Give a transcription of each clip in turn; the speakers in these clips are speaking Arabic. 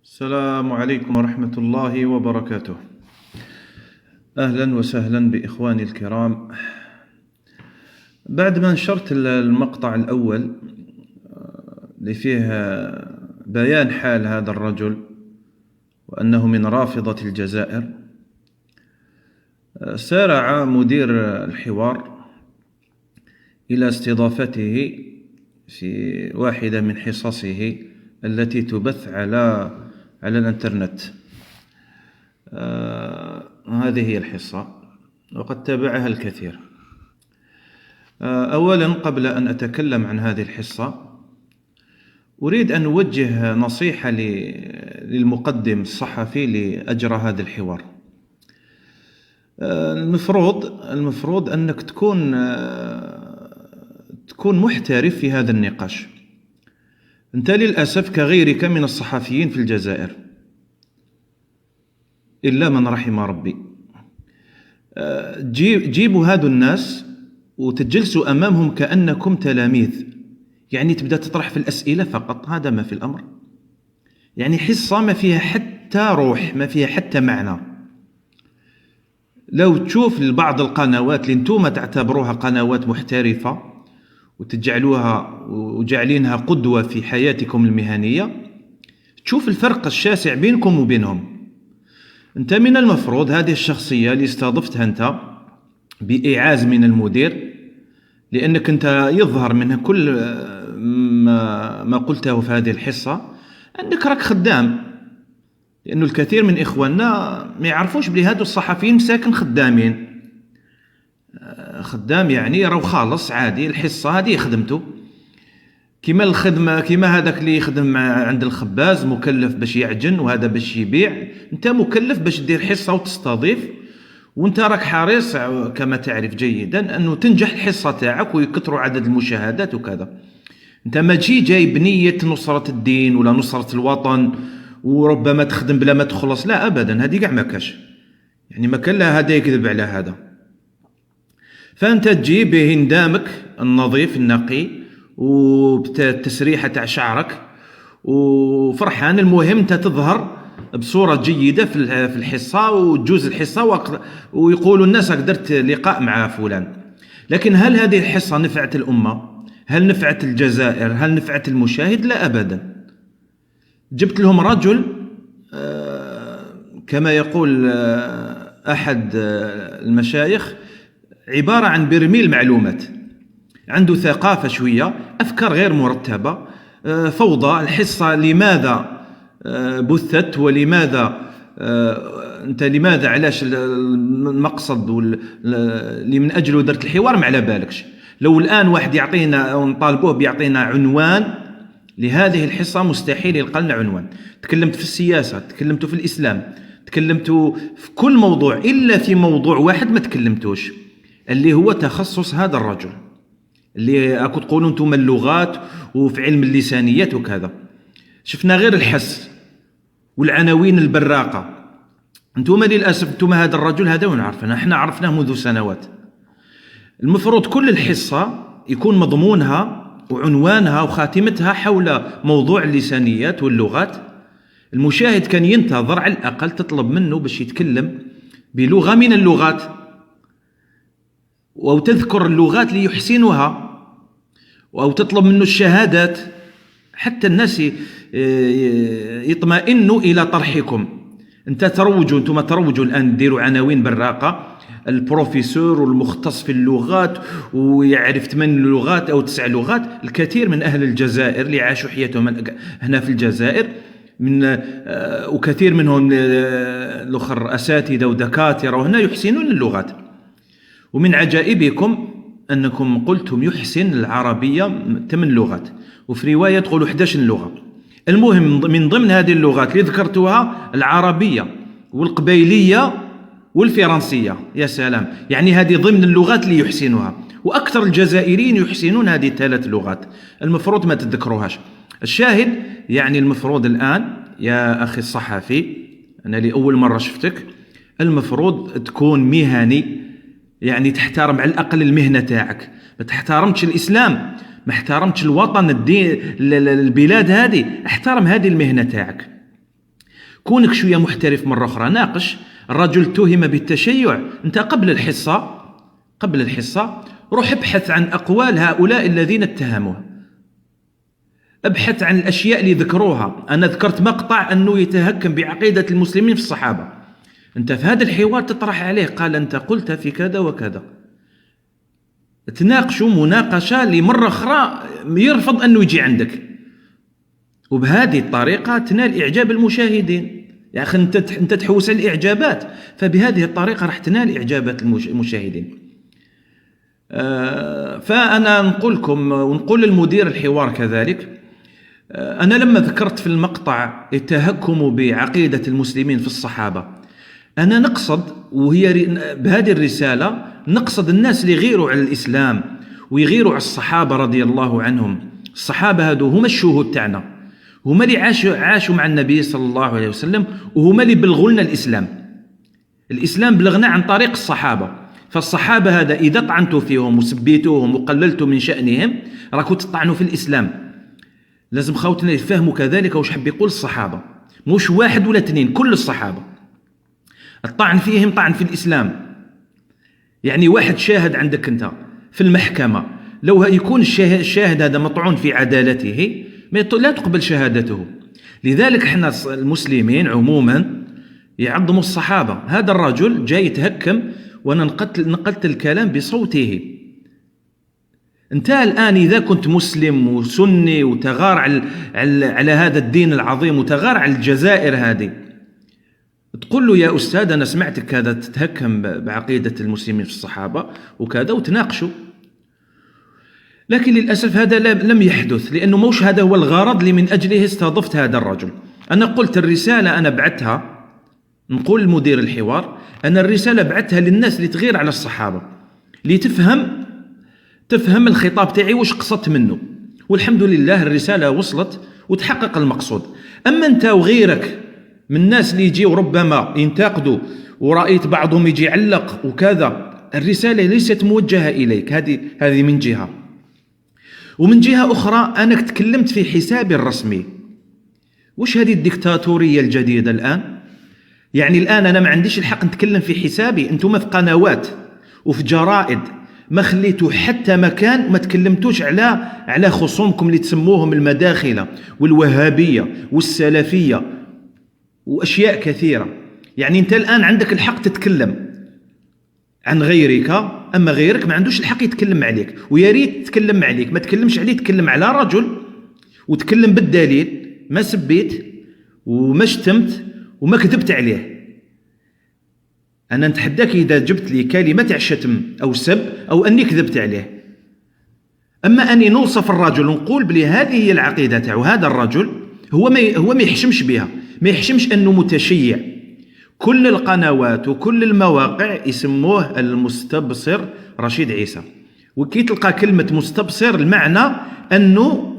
السلام عليكم ورحمة الله وبركاته. أهلا وسهلا بإخواني الكرام. بعد ما نشرت المقطع الأول اللي فيه بيان حال هذا الرجل وأنه من رافضة الجزائر، سارع مدير الحوار إلى استضافته في واحدة من حصصه التي تبث على الانترنت. هذه هي الحصة وقد تابعها الكثير. أولا، قبل أن أتكلم عن هذه الحصة، أريد أن أوجه نصيحة للمقدم الصحفي لأجرى هذا الحوار. المفروض أنك تكون محترف في هذا النقاش. أنت للأسف كغيرك من الصحفيين في الجزائر، إلا من رحم ربي، جيبوا هذو الناس وتجلسوا أمامهم كأنكم تلاميذ، يعني تبدأ تطرح في الأسئلة فقط. هذا ما في الأمر، يعني حصة ما فيها حتى روح، ما فيها حتى معنى. لو تشوف بعض القنوات اللي انتم تعتبروها قنوات محترفة وتجعلوها وجعلينها قدوة في حياتكم المهنية، تشوف الفرق الشاسع بينكم وبينهم. انت من المفروض هذه الشخصية اللي استضفتها انت بإعاز من المدير، لأنك انت يظهر منها كل ما قلته في هذه الحصة أنك راك خدام، لأنه الكثير من إخواننا ما يعرفوش بلي هادو الصحفيين مساكن خدامين. خدام يعني راهو خالص عادي، الحصة هذه يخدمته كما الخدمة، كما هذاك اللي يخدم عند الخباز مكلف باش يعجن وهذا باش يبيع. انت مكلف باش دير حصة وتستضيف، وانت راك حريص كما تعرف جيدا أنه تنجح الحصة تاعك ويكثروا عدد المشاهدات وكذا. انت ما تجي جاي بنية نصرة الدين ولا نصرة الوطن وربما تخدم بلا ما تخلص، لا أبدا، هذه قاع ما كاش، يعني ما كان لا هذا يكذب على هذا. فأنت تجي بهندامك النظيف النقي وبتسريحة تاع شعرك وفرحان. المهم انت تظهر بصورة جيدة في الحصة وتجوز الحصة ويقولوا الناس درت لقاء مع فلان. لكن هل هذه الحصة نفعت الأمة؟ هل نفعت الجزائر؟ هل نفعت المشاهد؟ لا أبدا. جبت لهم رجل كما يقول أحد المشايخ عبارة عن برميل معلومات، عنده ثقافة شوية، أفكار غير مرتبة، فوضى. الحصة لماذا بثت ولماذا لماذا علاش المقصد اللي من أجله درت الحوار ما على بالكش. لو الآن واحد يعطينا أو نطالبوه بيعطينا عنوان لهذه الحصة، مستحيل يلقى لنا عنوان. تكلمت في السياسة، تكلمت في الإسلام، تكلمت في كل موضوع إلا في موضوع واحد ما تكلمتوش، اللي هو تخصص هذا الرجل اللي أكو تقولون انتم اللغات وفي علم اللسانيات وكذا. شفنا غير الحس والعناوين البراقة. انتم للأسف انتم هذا الرجل هذا ونعرفنا، احنا عرفناه منذ سنوات. المفروض كل الحصة يكون مضمونها وعنوانها وخاتمتها حول موضوع اللسانيات واللغات. المشاهد كان ينتظر على الأقل تطلب منه باش يتكلم بلغة من اللغات، أو تذكر اللغات اللي يحسنها، أو تطلب منه الشهادات حتى الناس يطمئنوا إلى طرحكم. أنتم تروجوا الآن، ديروا عناوين براقة، البروفيسور والمختص في اللغات ويعرف 8 لغات أو 9 لغات. الكثير من أهل الجزائر اللي عاشوا حياتهم هنا في الجزائر وكثير منهم الأخر أساتذة ودكاترة وهنا يحسنون اللغات. ومن عجائبكم أنكم قلتم يحسن العربية 8 لغات، وفي رواية تقولوا 11 لغة. المهم من ضمن هذه اللغات اللي ذكرتها العربية والقبيلية والفرنسية. يا سلام، يعني هذه ضمن اللغات اللي يحسنها، وأكثر الجزائريين يحسنون هذه 3 لغات. المفروض ما تذكروهاش. الشاهد يعني المفروض الآن يا أخي الصحفي، أنا لأول مرة شفتك، المفروض تكون مهني، يعني تحترم على الأقل المهنة تاعك. ما تحترمتش الإسلام، ما احترمتش الوطن، الدين، البلاد هذه، احترم هذه المهنة تاعك. كونك شوية محترف مرة أخرى، ناقش. الرجل اتهم بالتشيع، أنت قبل الحصة روح ابحث عن أقوال هؤلاء الذين اتهموه، ابحث عن الأشياء اللي ذكروها. أنا ذكرت مقطع أنه يتهكم بعقيدة المسلمين في الصحابة، أنت في هذا الحوار تطرح عليه قال أنت قلت في كذا وكذا، تناقشوا مناقشة لمرة أخرى يرفض أنه يجي عندك، وبهذه الطريقة تنال إعجاب المشاهدين. يا أخي أنت تحوس على الإعجابات، فبهذه الطريقة راح تنال إعجابات المشاهدين. فأنا نقول لكم ونقول للمدير الحوار كذلك، أنا لما ذكرت في المقطع التهكم بعقيدة المسلمين في الصحابة، أنا نقصد وهي بهذه الرسالة نقصد الناس اللي يغيروا على الإسلام ويغيروا على الصحابة رضي الله عنهم. الصحابة هذو هم الشهود تاعنا، هما اللي عاشوا مع النبي صلى الله عليه وسلم، وهما اللي بلغوا لنا الإسلام بلغنا عن طريق الصحابة. فالصحابة هذا إذا طعنتوا فيهم وسبيتوهم وقللتوا من شأنهم راكوا تطعنوا في الإسلام. لازم خوتنا يفهموا كذلك وش حب يقول الصحابة، مش واحد ولا اثنين، كل الصحابة. الطعن فيهم طعن في الإسلام. يعني واحد شاهد عندك أنت في المحكمة، لو يكون الشاهد هذا مطعون في عدالته لا تقبل شهادته. لذلك احنا المسلمين عموما يعظموا الصحابة. هذا الرجل جاي يتهكم وأنا نقلت الكلام بصوته. أنت الآن إذا كنت مسلم وسني وتغار على هذا الدين العظيم وتغار على الجزائر هذه، تقول له يا أستاذ أنا سمعتك هذا تتهكم بعقيدة المسلمين في الصحابة وكذا، وتناقشوا. لكن للأسف هذا لم يحدث، لأنه موش هذا هو الغرض اللي من أجله استضفت هذا الرجل. أنا قلت الرسالة أنا بعتها، نقول لمدير الحوار أنا الرسالة بعتها للناس اللي تغير على الصحابة، اللي تفهم الخطاب تاعي وش قصدت منه، والحمد لله الرسالة وصلت وتحقق المقصود. أما أنت وغيرك من الناس اللي يجي وربما ينتقدوا، ورأيت بعضهم يجي يعلق وكذا، الرسالة ليست موجهة إليك. هذه من جهة. ومن جهة أخرى أنا تكلمت في حسابي الرسمي. وش هذه الديكتاتورية الجديدة الآن؟ يعني الآن أنا ما عنديش الحق نتكلم في حسابي؟ أنتم في قنوات وفي جرائد ما خليتوا حتى مكان ما تكلمتوش على خصومكم اللي تسموهم المداخلة والوهابية والسلفية وأشياء كثيرة. يعني أنت الآن عندك الحق تتكلم عن غيرك، أما غيرك ما عندوش الحق يتكلم عليك. ويا ريت تتكلم عليك، ما تكلمش عليه، تكلم على رجل وتكلم بالدليل، ما سبيت وما شتمت وما كذبت عليه. أنا نتحداك إذا جبت لي كلمة تاع شتم أو سب أو أني كذبت عليه. أما أني نوصف الرجل ونقول بلي هذه هي العقيدة تاعو، هذا الرجل هو ما يحشمش بها، ما يحشمش أنه متشيع. كل القنوات وكل المواقع يسموه المستبصر رشيد عيسى، وكي تلقى كلمة مستبصر المعنى أنه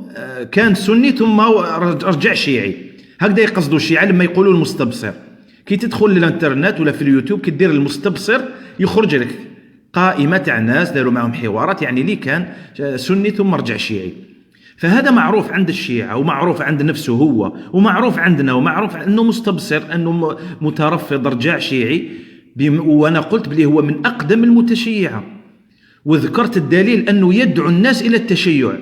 كان سني ثم رجع شيعي. هكذا يقصدوا الشيعة لما يقولوا المستبصر. كي تدخل للانترنت ولا في اليوتيوب كي تدير المستبصر يخرج لك قائمة تاع ناس داروا معهم حوارات، يعني لي كان سني ثم رجع شيعي. فهذا معروف عند الشيعة ومعروف عند نفسه هو ومعروف عندنا ومعروف أنه مستبصر، أنه مترفض رجع شيعي. وأنا قلت بلي هو من أقدم المتشيعة، وذكرت الدليل أنه يدعو الناس إلى التشيع.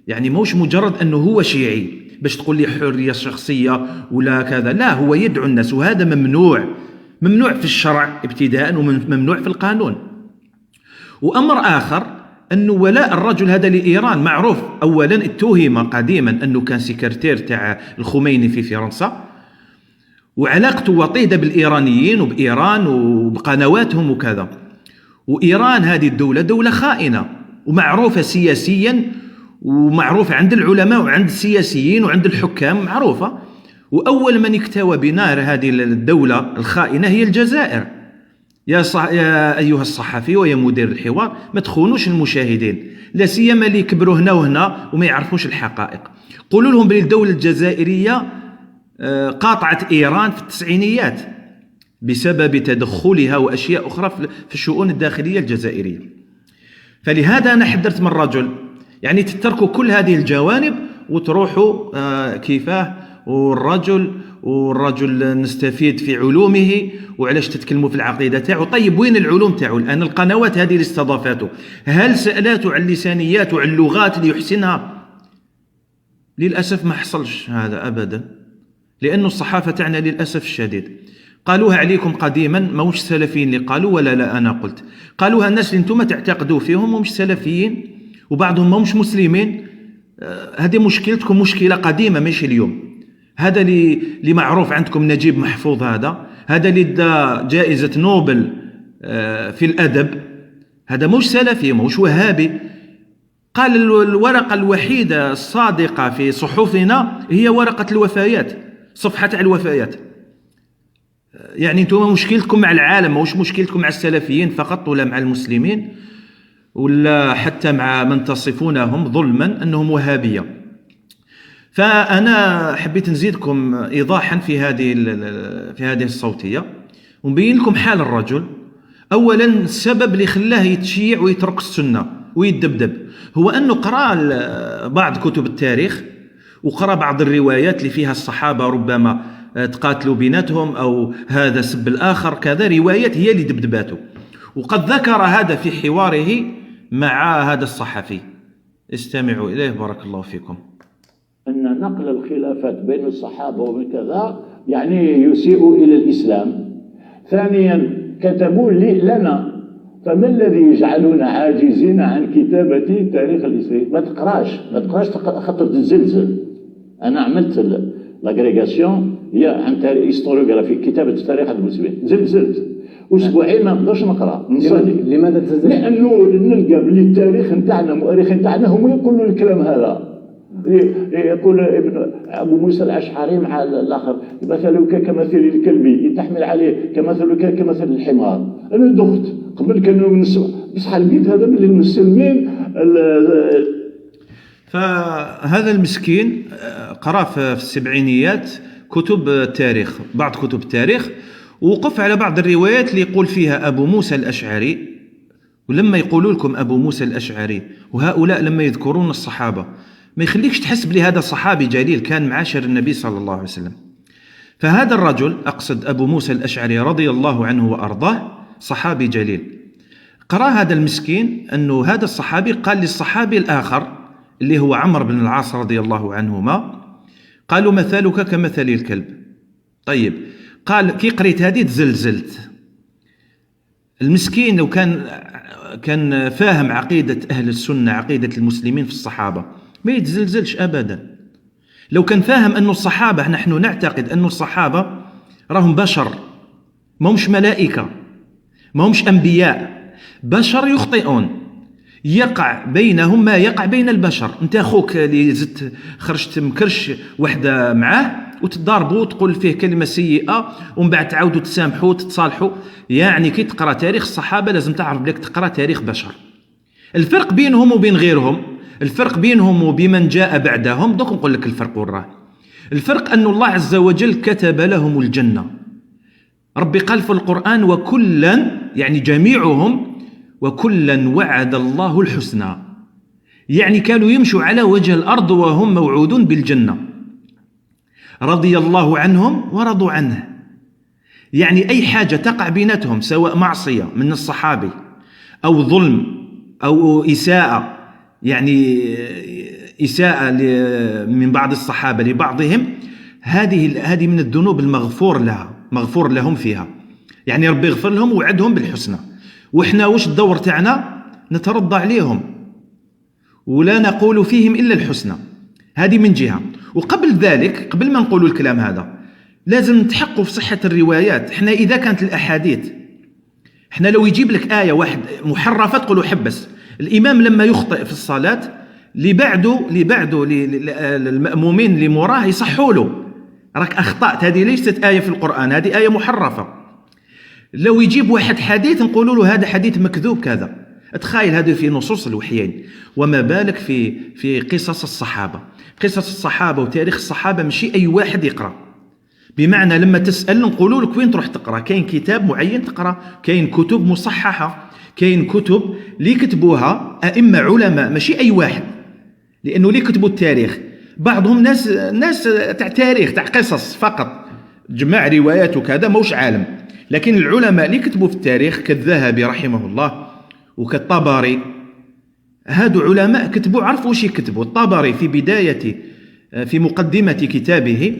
يعني موش مجرد أنه هو شيعي باش تقول لي حرية شخصية ولا كذا، لا، هو يدعو الناس، وهذا ممنوع في الشرع ابتداء وممنوع في القانون. وأمر آخر أنه ولاء الرجل هذا لإيران معروف. أولا اتهم قديما أنه كان سكرتير تاع الخميني في فرنسا، وعلاقته وطيدة بالإيرانيين وبإيران وبقنواتهم وكذا. وإيران هذه الدولة دولة خائنة ومعروفة سياسيا، ومعروفة عند العلماء وعند السياسيين وعند الحكام معروفة. وأول من اكتوى بنار هذه الدولة الخائنة هي الجزائر. يا أيها الصحفي ويا مدير الحوار ما تخونوش المشاهدين، لا سيما اللي كبروا هنا وهنا وما يعرفوش الحقائق. قولوا لهم بأن الدولة الجزائرية قاطعت إيران في التسعينيات بسبب تدخلها وأشياء أخرى في الشؤون الداخلية الجزائرية. فلهذا أنا حذرت من الرجل، يعني تتركوا كل هذه الجوانب وتروحوا كيفاه والرجل نستفيد في علومه، وعلاش تتكلموا في العقيدة تاعو. طيب وين العلوم تاعو الآن؟ القنوات هذه اللي استضافاته هل سألاته عن اللسانيات وعن اللغات اللي يحسنها؟ للأسف ما حصلش هذا أبدا، لأن الصحافة تاعنا للأسف الشديد قالوها عليكم قديما، موش سلفيين اللي قالوا ولا لا أنا قلت، قالوها الناس اللي انتم تعتقدوا فيهم ومش سلفيين وبعضهم مش مسلمين. هذه مشكلتكم، مشكلة قديمة ماشي اليوم. هذا اللي معروف عندكم نجيب محفوظ، هذا اللي ادى جائزة نوبل في الأدب، هذا مش سلفي مش وهابي. قال الورقة الوحيدة الصادقة في صحفنا هي ورقة الوفيات، صفحة الوفيات. يعني انتم مشكلتكم مع العالم، مش مشكلتكم مع السلفيين فقط ولا مع المسلمين ولا حتى مع من تصفونهم ظلما أنهم وهابية. فأنا حبيت نزيدكم إيضاحا في هذه الصوتية ونبين لكم حال الرجل. أولا السبب اللي خلاه يتشيع ويترك السنة ويتدبدب هو أنه قرأ بعض كتب التاريخ وقرأ بعض الروايات اللي فيها الصحابة ربما تقاتلوا بيناتهم أو هذا سب الآخر، كذا روايات هي اللي دبدباته. وقد ذكر هذا في حواره مع هذا الصحفي، استمعوا إليه بارك الله فيكم. أن نقل الخلافات بين الصحابة ومن كذا يعني يسيء إلى الإسلام. ثانيا كتبوا لنا، فما الذي يجعلنا عاجزين عن كتابة تاريخ الإسلام؟ ما تقراش خاطر تزلزل. أنا عملت لاغريغاسيون هي عن تاريخ هيستوريوغرافي، كتابة تاريخ المسلمين، زلزلت واسبوعين ما نقدرش نقرا. لماذا تزلزل؟ لأنه نلقى بلي التاريخ نتاعنا المؤرخ نتاعنا هم يقولوا الكلام هذا. يقول ابن أبو موسى الأشعري مع الآخر مثلك كمثل الكلب تحمل عليه كمثلك كمثل الحمار. أنا دخت قبل كانوا من بصح لقيت هذا من المسلمين. فهذا المسكين قرأ في السبعينيات كتب التاريخ، بعض كتب التاريخ، ووقف على بعض الروايات اللي يقول فيها أبو موسى الأشعري. ولما يقولوا لكم أبو موسى الأشعري وهؤلاء لما يذكرون الصحابة ما يخليكش تحس بلي هذا صحابي جليل كان معاشر النبي صلى الله عليه وسلم. فهذا الرجل أقصد أبو موسى الأشعري رضي الله عنه وأرضاه صحابي جليل. قرأ هذا المسكين أنه هذا الصحابي قال للصحابي الآخر اللي هو عمرو بن العاص رضي الله عنهما، قالوا مثلك كمثل الكلب. طيب قال كي قريت هذه تزلزلت. المسكين لو كان فاهم عقيدة أهل السنة، عقيدة المسلمين في الصحابة، ما يتزلزلش أبدا. لو كان فاهم أن الصحابة، نحن نعتقد أن الصحابة راهم بشر، ما همش ملائكة، ما همش أنبياء، بشر يخطئون، يقع بينهم ما يقع بين البشر. انت أخوك اللي زدت خرجت مكرش وحدة معاه وتضاربوا وتقول فيه كلمة سيئة ومن بعد تعاودوا تسامحوا وتتصالحوا. يعني كي تقرأ تاريخ الصحابة لازم تعرف بلك تقرأ تاريخ بشر. الفرق بينهم وبين غيرهم، الفرق بينهم وبمن جاء بعدهم، دوك نقول لك الفرق وراه. الفرق أن الله عز وجل كتب لهم الجنة. ربي قال في القرآن وكلا، يعني جميعهم، وكلا وعد الله الحسنى. يعني كانوا يمشوا على وجه الأرض وهم موعودون بالجنة. رضي الله عنهم ورضوا عنه. يعني أي حاجة تقع بيناتهم سواء معصية من الصحابي أو ظلم أو إساءة، يعني إساءة من بعض الصحابة لبعضهم، هذه من الذنوب المغفور لها، مغفور لهم فيها. يعني ربي يغفر لهم ووعدهم بالحسنى. وإحنا وش الدور تاعنا؟ نترضى عليهم ولا نقول فيهم إلا الحسنى. هذه من جهة. وقبل ذلك، قبل ما نقول الكلام هذا، لازم نتحقق في صحة الروايات. إحنا إذا كانت الأحاديث، إحنا لو يجيب لك آية واحد محرفة تقولوا حبس. الإمام لما يخطئ في الصلاة لبعده المأمومين اللي مراه يصحوا له، راك أخطأت، هذه ليست آية في القرآن، هذه آية محرفة. لو يجيب واحد حديث نقولوا له هذا حديث مكذوب كذا. تخيل هذا في نصوص الوحيين، وما بالك في قصص الصحابة. قصص الصحابة وتاريخ الصحابة ماشي أي واحد يقرأ. بمعنى لما تسأل نقولوا لك وين تروح تقرأ، كاين كتاب معين تقرأ، كاين كتب مصححة، كاين كتب اللي كتبوها أئمة علماء ماشي أي واحد. لأنه اللي كتبوا التاريخ بعضهم ناس تاع تاريخ، تاع قصص فقط، جمع روايات وكذا، موش عالم. لكن العلماء اللي كتبوا في التاريخ كالذهبي رحمه الله وكالطبري، هادو علماء كتبوا، عرفوا واش يكتبوا. الطبري في بداية، في مقدمة كتابه،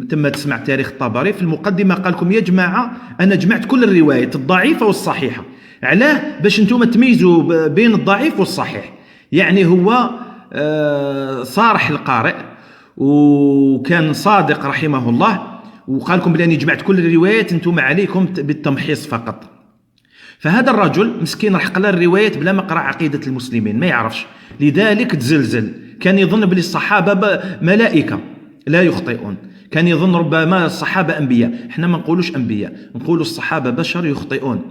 تم تسمع تاريخ الطبري، في المقدمة قال لكم يا جماعة أنا جمعت كل الروايات الضعيفة والصحيحة. علاه؟ باش انتم تميزوا بين الضعيف والصحيح. يعني هو صارح القارئ وكان صادق رحمه الله، وقال لكم بلاني جمعت كل الروايات، انتم عليكم بالتمحيص فقط. فهذا الرجل مسكين راح قرا الروايات بلا ما قرا عقيدة المسلمين، ما يعرفش، لذلك تزلزل. كان يظن بلي الصحابة ملائكة لا يخطئون، كان يظن ربما الصحابة أنبياء. احنا ما نقولوش أنبياء، نقولوا الصحابة بشر يخطئون،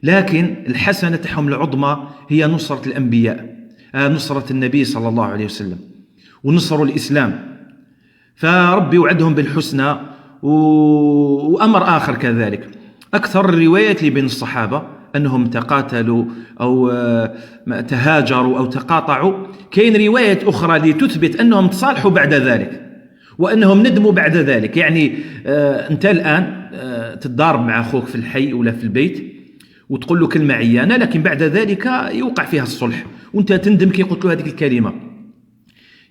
لكن الحسنة تاعهم العظمى هي نصرة الأنبياء، نصرة النبي صلى الله عليه وسلم، ونصروا الإسلام. فربي وعدهم بالحسنى. وأمر آخر كذلك، أكثر الروايات اللي بين الصحابة أنهم تقاتلوا أو تهاجروا أو تقاطعوا. كاين روايات أخرى اللي تثبت أنهم تصالحوا بعد ذلك وأنهم ندموا بعد ذلك. يعني أنت الآن تتضارب مع أخوك في الحي ولا في البيت وتقول له كلمة عيانة، لكن بعد ذلك يوقع فيها الصلح وأنت تندم كي قلت له هذه الكلمة.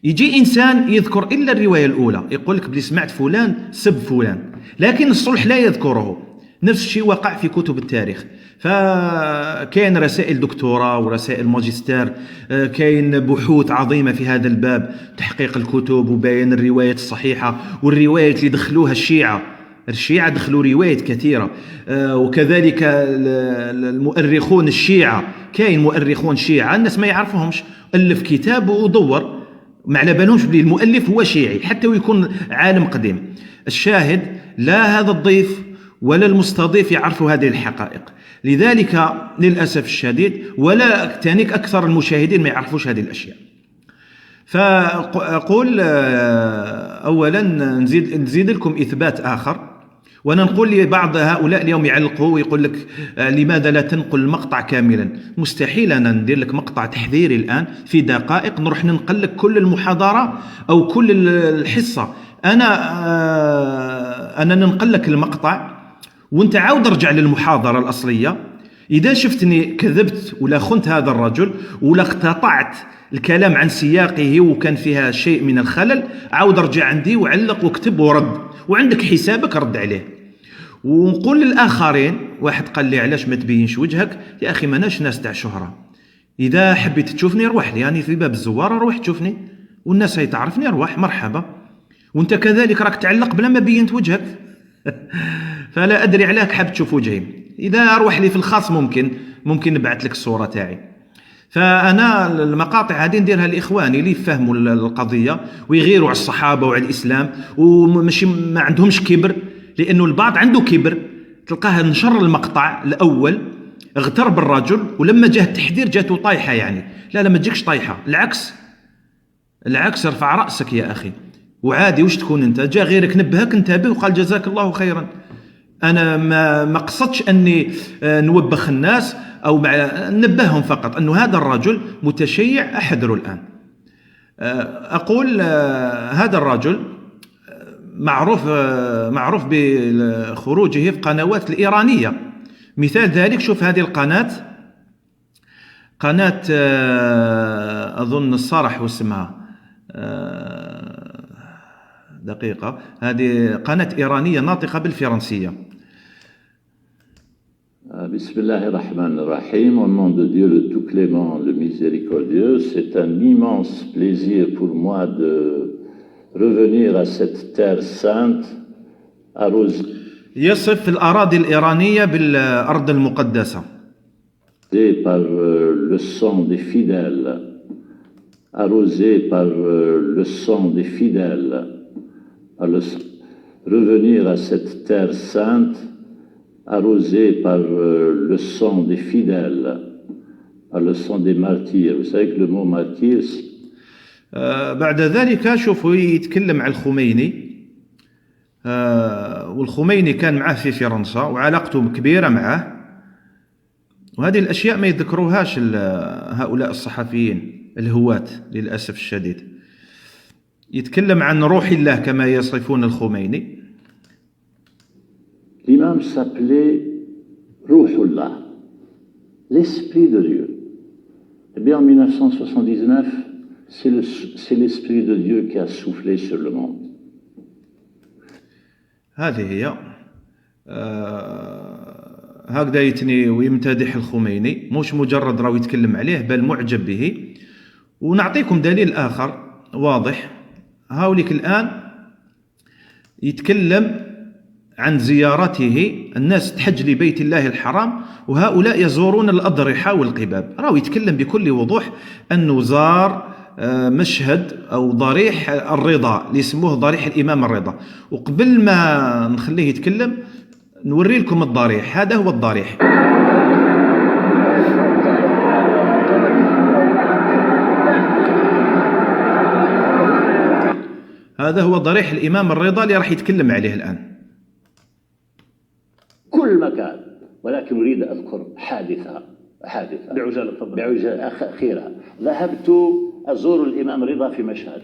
يجي إنسان يذكر إلا الرواية الأولى، يقول لك بلي سمعت فلان سب فلان، لكن الصلح لا يذكره. نفس الشيء وقع في كتب التاريخ. فكاين رسائل دكتوراه ورسائل ماجستير، كاين بحوث عظيمة في هذا الباب، تحقيق الكتب وبيان الروايات الصحيحة والروايات اللي دخلوها الشيعة دخلوا روايات كثيرة. وكذلك المؤرخون الشيعة، كاين مؤرخون شيعة الناس ما يعرفهمش، ألف كتاب ودور، ما على بالهمش بلي المؤلف هو شيعي حتى ويكون عالم قديم. الشاهد لا هذا الضيف ولا المستضيف يعرفوا هذه الحقائق، لذلك للأسف الشديد ولا تانيك أكثر المشاهدين ما يعرفوش هذه الأشياء. فأقول أولا نزيد لكم إثبات آخر. وأنا نقول لبعض هؤلاء اليوم يعلقوا ويقول لك لماذا لا تنقل المقطع كاملا؟ مستحيل أنا ندير لك مقطع تحذيري الآن في دقائق نروح ننقل لك كل المحاضرة أو كل الحصة. أنا ننقل لك المقطع وانت عاود ارجع للمحاضرة الأصلية. إذا شفتني كذبت ولا خنت هذا الرجل ولا اقتطعت الكلام عن سياقه وكان فيها شيء من الخلل، عاود ارجع عندي وعلق واكتب ورد، وعندك حسابك رد عليه. ونقول للآخرين، واحد قال لي علاش ما تبينش وجهك؟ يا أخي ماناش ناس تاع شهرة، إذا حبيت تشوفني روح لي، يعني في باب الزوارة روح تشوفني والناس هي تعرفني، روح مرحبا. وانت كذلك راك تعلق بلا ما بينت وجهك. فلا أدري علاك حاب تشوف وجهي. إذا أروح لي في الخاص ممكن نبعث لك الصورة تاعي. فأنا المقاطع هذه نديرها لإخواني اللي يفهموا القضية ويغيروا على الصحابة وعلى الإسلام ومشي ما عندهمش كبر، لأنه البعض عنده كبر، تلقاه نشر المقطع الأول اغترب الرجل ولما جاء التحذير جاته طايحة. يعني لا ما تجيكش طايحة، العكس ارفع رأسك يا أخي وعادي. وش تكون أنت؟ جاء غيرك نبهك انتبه وقال جزاك الله خيرا. أنا ما قصدتش أني نوبخ الناس أو ننبههم، فقط أنه هذا الرجل متشيع أحذره الآن. أقول هذا الرجل معروف بخروجه في قنوات الإيرانية. مثال ذلك شوف هذه القناة، قناة أظن الصرح واسمها، دقيقة، هذه قناة إيرانية ناطقة بالفرنسية. بسم الله الرحمن الرحيم. Au nom de Dieu le tout clément, le miséricordieux, c'est un immense plaisir pour moi de revenir à cette terre sainte arrosée يصف الأراضي الإيرانية بالأرض المقدسة par le sang des fidèles, arrosée par le sang des fidèles, revenir à cette terre sainte arrosée par le sang des fidèles, par le sang des martyrs. Vous savez que le mot martyr... بعد ذلك شوفوا يتكلم عن الخميني، والخميني كان معه في فرنسا وعلاقته كبيرة معه، وهذه الأشياء ما يذكروهاش هؤلاء الصحفيين الهواة للأسف الشديد. يتكلم عن روح الله كما يصفون الخميني. L'imam s'appelait Ruhullah, l'esprit de Dieu. Eh bien, en 1979, c'est l'esprit de Dieu qui a soufflé sur le monde. هذه هي. هكذا يتني ويمتدح الخميني، مش مجرد راهو يتكلم عليه بل معجب به. ونعطيكم دليل آخر واضح. هاوليك الآن يتكلم عن زيارته، الناس تحج لبيت الله الحرام وهؤلاء يزورون الأضرحة والقباب. راهو يتكلم بكل وضوح أنه زار مشهد أو ضريح الرضا اللي يسموه ضريح الإمام الرضا. وقبل ما نخليه يتكلم نوري لكم الضريح. هذا هو الضريح. هذا هو ضريح الإمام الرضا اللي راح يتكلم عليه الآن. كل مكان، ولكن أريد أذكر حادثة بعجالة أخيرة. ذهبت أزور الإمام رضا في مشهد،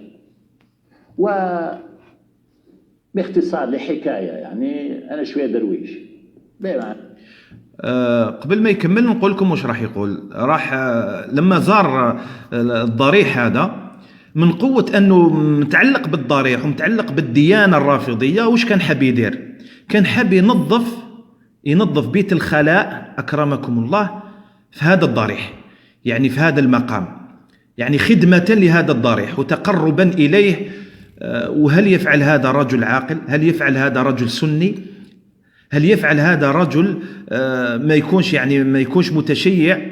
وباختصار لحكاية يعني أنا شوية درويش. قبل ما يكمل نقول لكم وش راح يقول. راح لما زار الضريح هذا، من قوة أنه متعلق بالضريح ومتعلق بالديانة الرافضية، وش كان حاب يدير؟ كان حاب ينظف بيت الخلاء أكرمكم الله في هذا الضريح، يعني في هذا المقام، يعني خدمة لهذا الضريح وتقربا إليه. وهل يفعل هذا رجل عاقل؟ هل يفعل هذا رجل سني؟ هل يفعل هذا رجل ما يكونش متشيع؟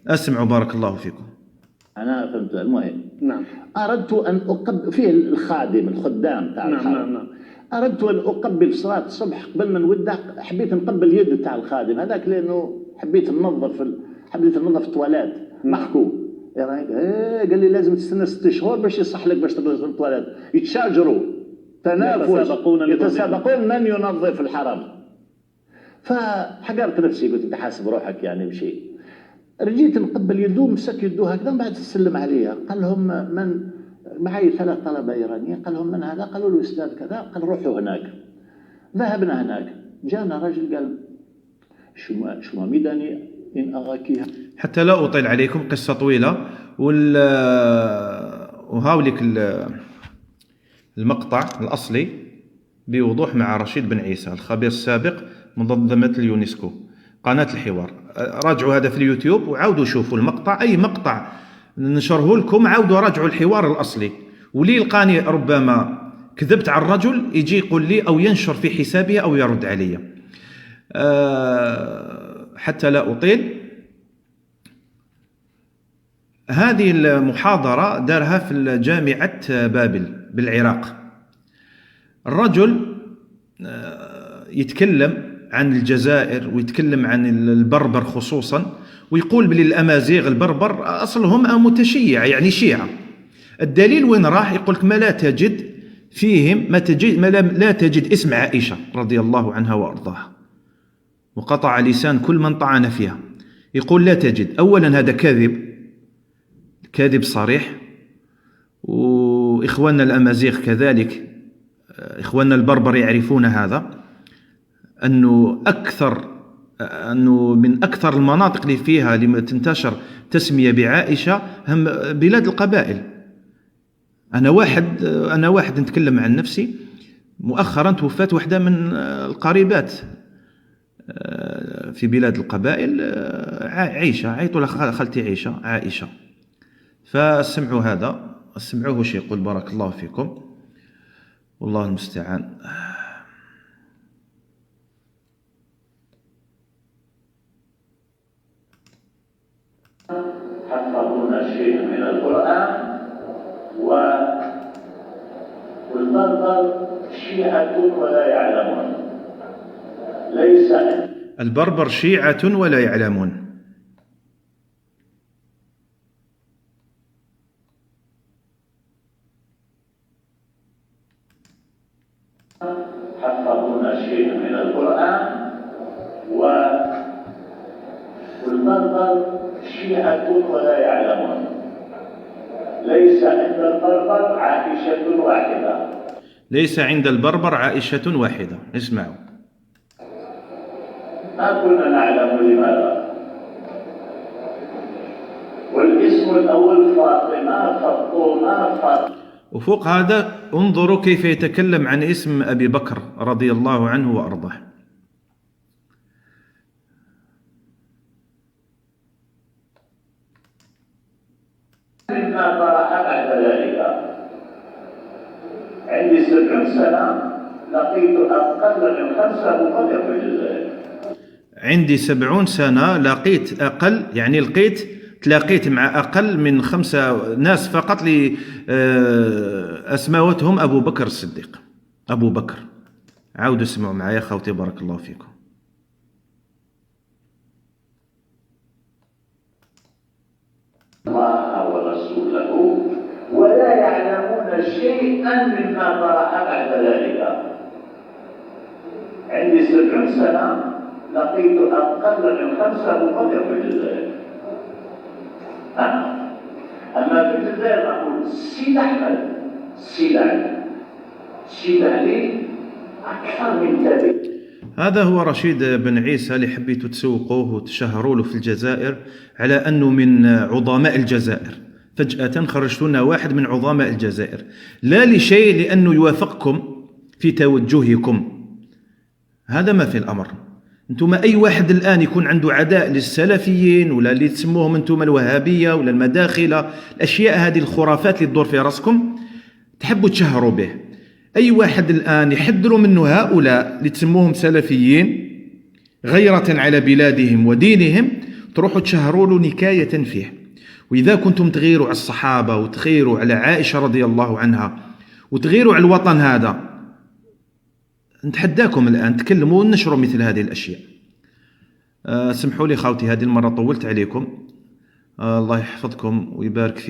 أسمعوا بارك الله فيكم. أنا فهمت. المهم، نعم، أردت أن أقبل فيه الخدام تاع الحرم. نعم. أردت أن أقبل صلاة الصبح قبل ما نودع، حبيت نقبل يد تاع الخادم هذاك لأنه حبيت ننظف الطوالات. محكو قال لي لازم تستنى 6 شهور باش يصح لك باش تنظف الطوالات. يتشاجروا، تنافس، يتسابقون من ينظف الحرم. فحقرت نفسي، قلت انت حاسب روحك يعني بشيء. رجيت نقبل يدوه، مسك يدوه هكذا، بعد تسلم عليها. قال لهم من معي 3 طلبة إيرانيين. قال لهم من هذا؟ قالوا له أستاذ كذا. قال روحوا هناك. ذهبنا هناك، جانا رجل قال شو ميداني إن أغاكيها. حتى لا أطيل عليكم، قصة طويلة. وهاوليك المقطع الأصلي بوضوح مع رشيد بن عيسى، الخبير السابق منظمة اليونسكو، قناة الحوار. راجعوا هذا في اليوتيوب وعاودوا شوفوا المقطع. أي مقطع نشره لكم عاودوا راجعوا الحوار الأصلي. ولي يلقاني ربما كذبت على الرجل يجي يقول لي أو ينشر في حسابه أو يرد علي. حتى لا أطيل، هذه المحاضرة دارها في جامعة بابل بالعراق. الرجل يتكلم عن الجزائر ويتكلم عن البربر خصوصا، ويقول بلي الأمازيغ البربر أصلهم متشيع يعني شيعة. الدليل وين راح؟ يقول لك ما لا تجد اسم عائشة رضي الله عنها وأرضاها، وقطع لسان كل من طعن فيها. يقول لا تجد. أولا هذا كاذب صريح، وإخواننا الأمازيغ كذلك، إخواننا البربر يعرفون هذا، أنه من أكثر المناطق اللي فيها لما تنتشر تسمية بعائشة هم بلاد القبائل. أنا واحد نتكلم عن نفسي، مؤخرا توفت واحدة من القريبات في بلاد القبائل، عائشة، عيطوا لها خالتي عائشة. فاسمعوا هذا، اسمعوه وش يقول بارك الله فيكم، والله المستعان. حفظون شيء من القرآن، والبربر شيعة ولا يعلمون. ليس البربر شيعة ولا يعلمون. حفظون شيء من القرآن، والبربر شيعة ولا يعلمون. ليس عند البربر عائشة واحدة. ليس عند البربر عائشة واحدة. اسمعوا. ما كنا نعلم لماذا. والاسم الأول فاطمة، فاطمة، فاطمة. وفوق هذا انظروا كيف يتكلم عن اسم أبي بكر رضي الله عنه وأرضاه. مما طرح بعد ذلك. عندي 70 سنة لقيت أقل من 5 مقدم في الجزائر. عندي 70 سنة لقيت أقل، يعني تلاقيت مع أقل من 5 ناس فقط أسماوتهم أبو بكر الصديق. أبو بكر. عاودوا اسمعوا معايا خوتي بارك الله فيكم. الله ورسوله ولا يعلمون شيئا مما طرح بعد ذلك. عندي 70 سنة لقيت أقل من 5 مقدم في الجزائر. أما في الجزائر نقول السيد أحمد، السيد علي، السيد علي أكثر من ذلك. هذا هو رشيد بن عيسى اللي حبيتوا تسوقوه وتشهروا له في الجزائر على أنه من عظماء الجزائر. فجأة خرجتوا لنا واحد من عظماء الجزائر، لا لشيء، لأنه يوافقكم في توجهكم. هذا ما في الأمر. انتم أي واحد الآن يكون عنده عداء للسلفيين ولا اللي تسموهم انتم الوهابية ولا المداخلة، الأشياء هذه الخرافات اللي تدور في رأسكم تحبوا تشهروا به. أي واحد الآن يحذروا منه هؤلاء اللي تسموهم سلفيين غيرة على بلادهم ودينهم، تروحوا تشهروا له نكاية فيه. وإذا كنتم تغيروا على الصحابة وتغيروا على عائشة رضي الله عنها وتغيروا على الوطن هذا، نتحداكم الآن تكلموا ونشروا مثل هذه الأشياء. سمحوا لي خاوتي، هذه المرة طولت عليكم. الله يحفظكم ويبارك فيكم.